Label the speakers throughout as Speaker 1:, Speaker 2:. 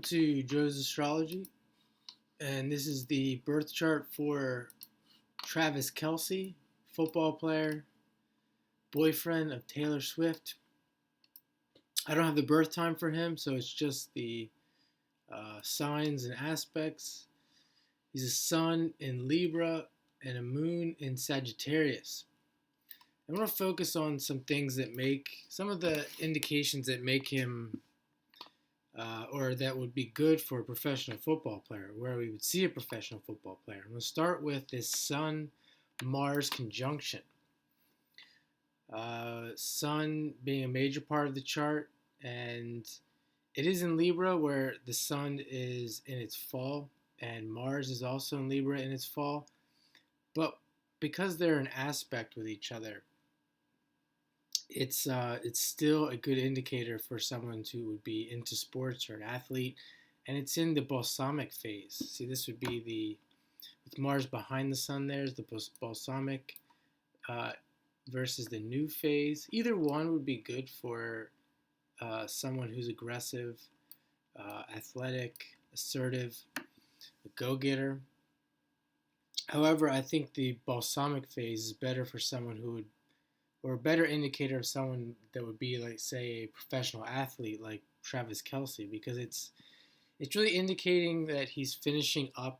Speaker 1: to Joe's Astrology, and this is the birth chart for Travis Kelce, football player, boyfriend of Taylor Swift. I don't have the birth time for him, so it's just the signs and aspects. He's a sun in Libra and a moon in Sagittarius. I want to focus on some things that make some of the indications that make him or that would be good for a professional football player, where we would see a professional football player. I'm going to start with this Sun Mars conjunction. Sun being a major part of the chart, and it is in Libra where the Sun is in its fall, and Mars is also in Libra in its fall. But because they're an aspect with each other, it's still a good indicator for someone who would be into sports or an athlete, and it's in the balsamic phase. See, this would be the with Mars behind the Sun. There's the balsamic versus the new phase. Either one would be good for someone who's aggressive, athletic, assertive, a go-getter. However, I think the balsamic phase is better for someone who would, or a better indicator of someone that would be like, say, a professional athlete like Travis Kelce, because it's really indicating that he's finishing up.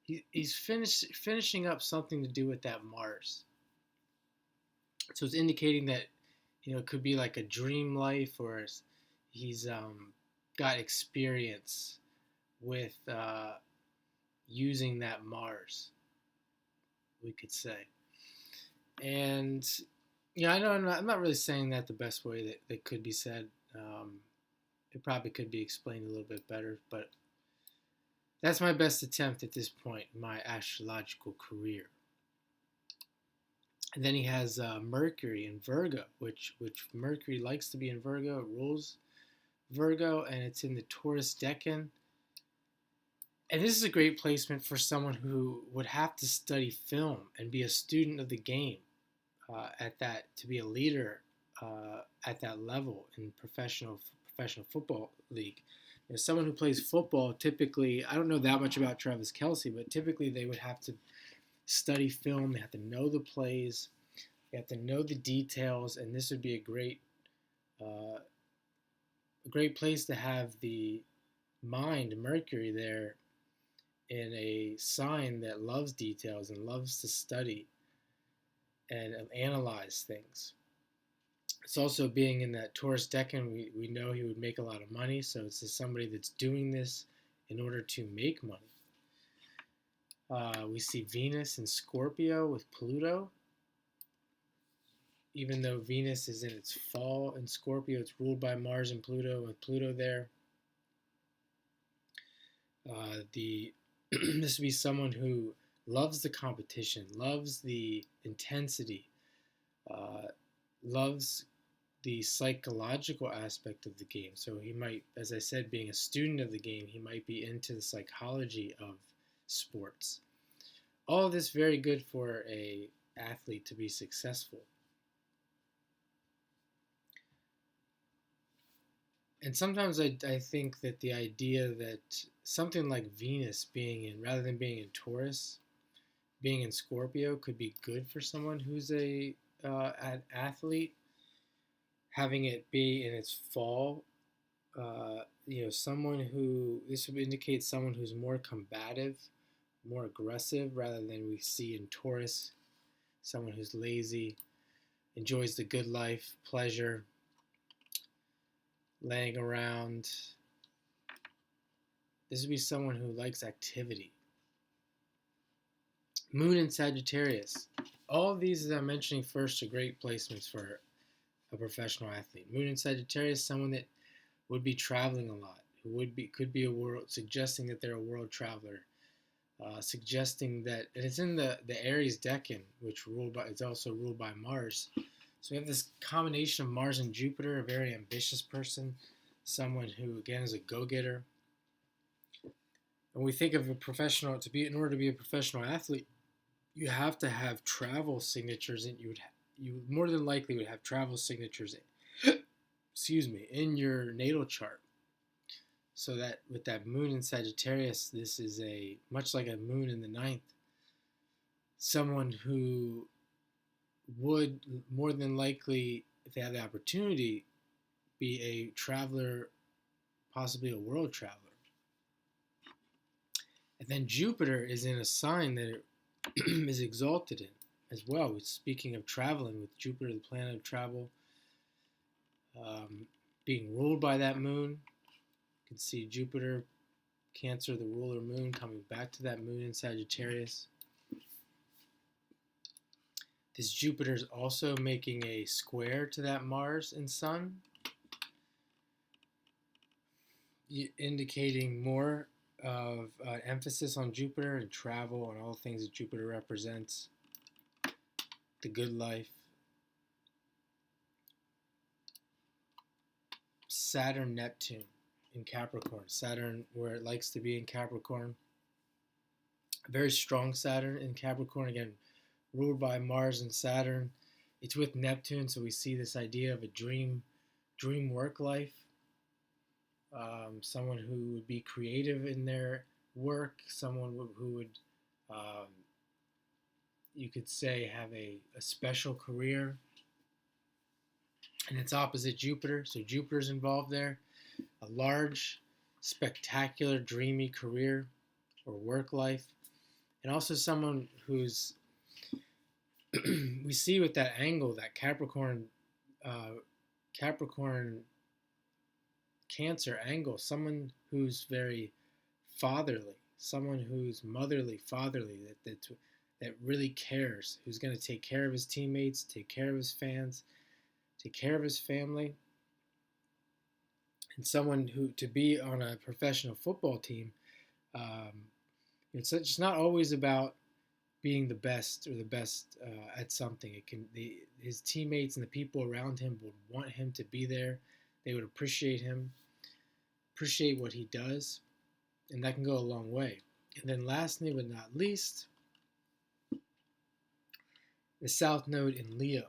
Speaker 1: He's finishing up something to do with that Mars. So it's indicating that it could be like a dream life, or he's got experience with using that Mars, we could say. And I know I'm not really saying that the best way that could be said. It probably could be explained a little bit better, but that's my best attempt at this point in my astrological career. And then he has Mercury in Virgo, which Mercury likes to be in Virgo. It rules Virgo, and it's in the Taurus decan. And this is a great placement for someone who would have to study film and be a student of the game to be a leader at that level in professional football league. Someone who plays football, typically, I don't know that much about Travis Kelce, but typically they would have to study film. They have to know the plays. They have to know the details, and this would be a great place to have the mind, Mercury, there in a sign that loves details and loves to study and analyze things. It's also being in that Taurus decan, we know he would make a lot of money, so it's just somebody that's doing this in order to make money. We see Venus in Scorpio with Pluto. Even though Venus is in its fall in Scorpio, it's ruled by Mars and Pluto, with Pluto there. This would be someone who loves the competition, loves the intensity, loves the psychological aspect of the game. So he might, as I said, being a student of the game, he might be into the psychology of sports. All of this very good for a athlete to be successful. And sometimes I think that the idea that something like Venus rather than being in Taurus, being in Scorpio could be good for someone who's an athlete. Having it be in its fall, someone this would indicate someone who's more combative, more aggressive, rather than we see in Taurus, someone who's lazy, enjoys the good life, pleasure, laying around. This would be someone who likes activity. Moon in Sagittarius. All of these, as I'm mentioning first, are great placements for a professional athlete. Moon in Sagittarius, someone that would be traveling a lot, who could be a world, suggesting that they're a world traveler, suggesting that, and it's in the Aries decan, which it's also ruled by Mars. So we have this combination of Mars and Jupiter, a very ambitious person, someone who, again, is a go-getter. When we think of a professional, in order to be a professional athlete, you have to have travel signatures, and you more than likely would have travel signatures in your natal chart. So that with that moon in Sagittarius, this is a much like a moon in the ninth. Someone who would more than likely, if they have the opportunity, be a traveler, possibly a world traveler. And then Jupiter is in a sign that it is exalted in as well. Speaking of traveling, with Jupiter, the planet of travel, being ruled by that moon, you can see Jupiter, Cancer, the ruler moon, coming back to that moon in Sagittarius. This Jupiter is also making a square to that Mars and Sun, indicating more of emphasis on Jupiter and travel and all the things that Jupiter represents, the good life. Saturn, Neptune in Capricorn. Saturn, where it likes to be in Capricorn. A very strong Saturn in Capricorn, again, ruled by Mars and Saturn. It's with Neptune, so we see this idea of a dream work life. Someone who would be creative in their work, someone who would, you could say, have a special career. And it's opposite Jupiter, so Jupiter's involved there. A large, spectacular, dreamy career or work life. And also someone who's, we see with that angle, that Capricorn Cancer angle, someone who's very fatherly, someone who's motherly, fatherly, that really cares, who's going to take care of his teammates, take care of his fans, take care of his family, and someone who, to be on a professional football team, it's just not always about being the best or the best at something. His teammates and the people around him would want him to be there. They would appreciate him, appreciate what he does, and that can go a long way. And then lastly but not least, the South Node in Leo.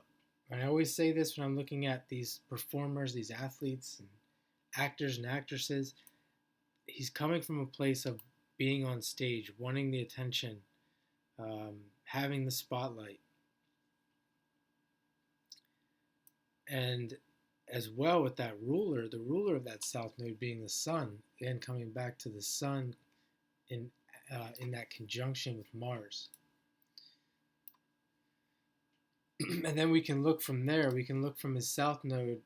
Speaker 1: And I always say this when I'm looking at these performers, these athletes and actors and actresses. He's coming from a place of being on stage, wanting the attention, having the spotlight. And as well with that ruler, the ruler of that South Node being the Sun, again coming back to the Sun in that conjunction with Mars. And then we can look from there, we can look from his South Node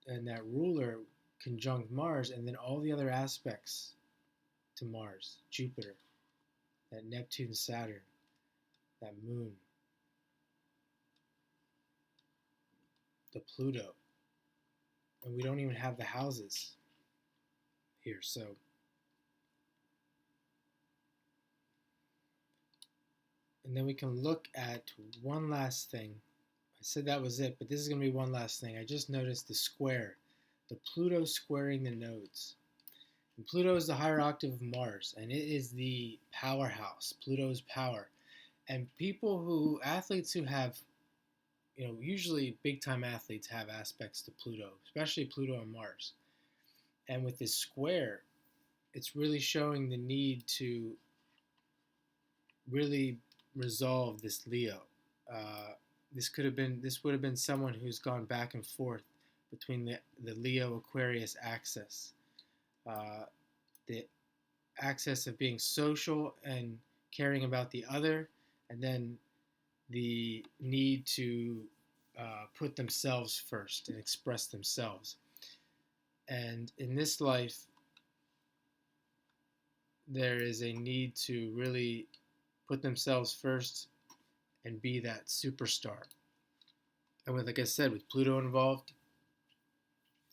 Speaker 1: and that ruler conjunct Mars, and then all the other aspects to Mars, Jupiter, that Neptune, Saturn, that moon, the Pluto. And we don't even have the houses here, so and then we can look at one last thing. I said that was it, but this is going to be one last thing. I just noticed the square, the Pluto squaring the nodes. And Pluto is the higher octave of Mars, and it is the powerhouse. Pluto's power. And athletes who have, usually big-time athletes have aspects to Pluto, especially Pluto and Mars. And with this square, it's really showing the need to really resolve this Leo. This would have been someone who's gone back and forth between the Leo Aquarius axis, the axis of being social and caring about the other, and then the need to put themselves first and express themselves. And in this life, there is a need to really put themselves first and be that superstar. And like I said, with Pluto involved,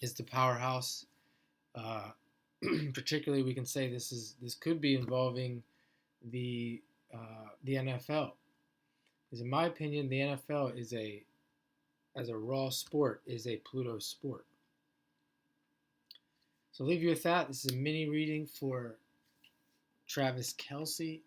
Speaker 1: is the powerhouse. Particularly, we can say this could be involving the NFL. Because in my opinion, the NFL as a raw sport, is a Pluto sport. So I'll leave you with that. This is a mini reading for Travis Kelce.